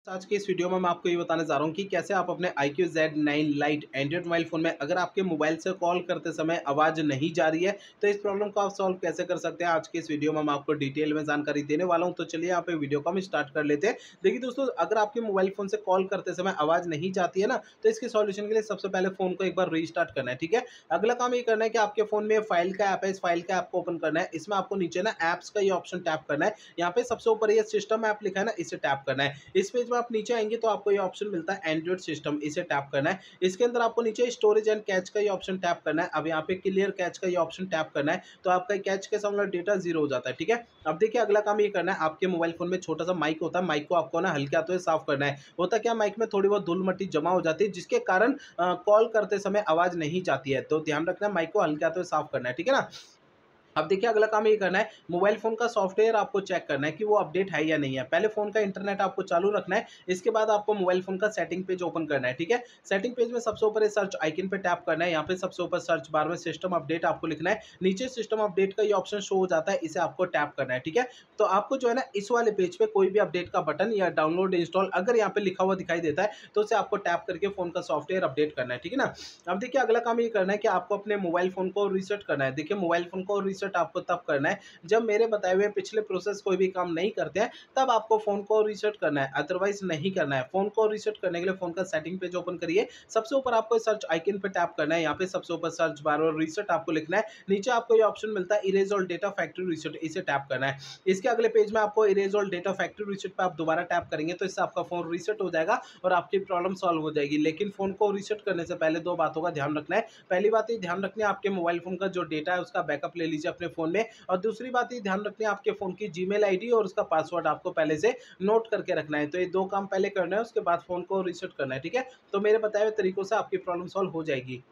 आज के इस वीडियो में मैं आपको ये बताने जा रहा हूँ कि कैसे आप अपने iQOO Z9 Lite Android mobile phone में अगर आपके मोबाइल से कॉल करते समय आवाज़ नहीं जा रही है तो इस प्रॉब्लम को आप सॉल्व कैसे कर सकते हैं। आज के इस वीडियो में मैं आपको डिटेल में जानकारी देने वाला हूँ। तो चलिए यहाँ पे वीडियो को हम स्टार्ट कर लेते हैं। देखिए दोस्तों, अगर आपके मोबाइल फ़ोन से कॉल करते समय आवाज़ नहीं जाती है ना, तो इसके सॉल्यूशन के लिए सबसे पहले फ़ोन को एक बार रीस्टार्ट करना है, ठीक है। अगला काम ये करना है कि आपके फ़ोन में फाइल का ऐप है, इस फाइल का ऐप को ओपन करना है। इसमें आपको नीचे ना ऐप्स का ये ऑप्शन टैप करना है। यहाँ पे सबसे ऊपर ये सिस्टम ऐप लिखा है ना, इसे टैप करना है। इस पेज में आप नीचे आएंगे तो आपको ये ऑप्शन मिलता है एंड्रॉइड सिस्टम, इसे टैप करना है। इसके अंदर आपको नीचे स्टोरेज एंड कैच का ये ऑप्शन टैप करना है। अब यहाँ पे क्लियर कैच का ये ऑप्शन टैप करना है तो आपका कैच के सामने डेटा जीरो हो जाता है, ठीक है। अब देखिए अगला काम ये करना है, आपके मोबाइल फोन में छोटा सा माइक होता है, माइक को आपको ना हल्के हाथों से साफ करना है। होता क्या, माइक में थोड़ी बहुत धूल मट्टी जमा हो जाती है जिसके कारण कॉल करते समय आवाज नहीं जाती है। तो ध्यान रखना, माइक को हल्के हाथों से साफ करना है, ठीक है ना। अब देखिए अगला काम ये करना है, मोबाइल फ़ोन का सॉफ्टवेयर आपको चेक करना है कि वो अपडेट है या नहीं है। पहले फ़ोन का इंटरनेट आपको चालू रखना है, इसके बाद आपको मोबाइल फ़ोन का सेटिंग पेज ओपन करना है, ठीक है। सेटिंग पेज में सबसे ऊपर ये सर्च आइकन पे टैप करना है। यहाँ पे सबसे ऊपर सर्च बार में सिस्टम अपडेट आपको लिखना है। नीचे सिस्टम अपडेट का ये ऑप्शन शो हो जाता है, इसे आपको टैप करना है, ठीक है। तो आपको जो है ना इस वाले पेज पे कोई भी अपडेट का बटन या डाउनलोड इंस्टॉल अगर यहाँ पे लिखा हुआ दिखाई देता है तो उसे आपको टैप करके फ़ोन का सॉफ्टवेयर अपडेट करना है, ठीक है ना। अब देखिए अगला काम ये करना है कि आपको अपने मोबाइल फ़ोन को रीसेट करना है। देखिए मोबाइल फ़ोन को रीसेट आपको तब करना है जब मेरे बताए हुए पिछले प्रोसेस कोई भी काम नहीं करते हैं, तब आपको फ़ोन को रीसेट करना है, अदरवाइज़ नहीं करना है। फ़ोन को रीसेट करने के लिए फ़ोन का सेटिंग पेज ओपन करिए। सबसे ऊपर आपको सर्च आइकन पे टैप करना है। यहाँ पे सबसे ऊपर सर्च बार और रीसेट आपको लिखना है। नीचे आपको ये ऑप्शन मिलता है erase all data factory reset, इसे टैप करना है। इसके अगले पेज में आपको erase all data factory reset पे आप दोबारा टैप करेंगे तो इससे आपका फ़ोन रीसेट हो जाएगा और आपकी प्रॉब्लम सॉल्व हो जाएगी। लेकिन फ़ोन को रीसेट करने से पहले 2 बातों का ध्यान रखना है। पहली बात ये ध्यान रखनी है, आपके मोबाइल फ़ोन का जो डेटा है उसका बैकअप ले लीजिए अपने फ़ोन में। और दूसरी बात ये ध्यान रखनी है, आपके फ़ोन की जीमेल आईडी और उसका पासवर्ड आपको पहले से नोट करके रखना है। तो ये 2 काम पहले करना है, उसके बाद फ़ोन को रीसेट करना है, ठीक है। तो मेरे बताए हुए तरीकों से आपकी प्रॉब्लम सॉल्व हो जाएगी।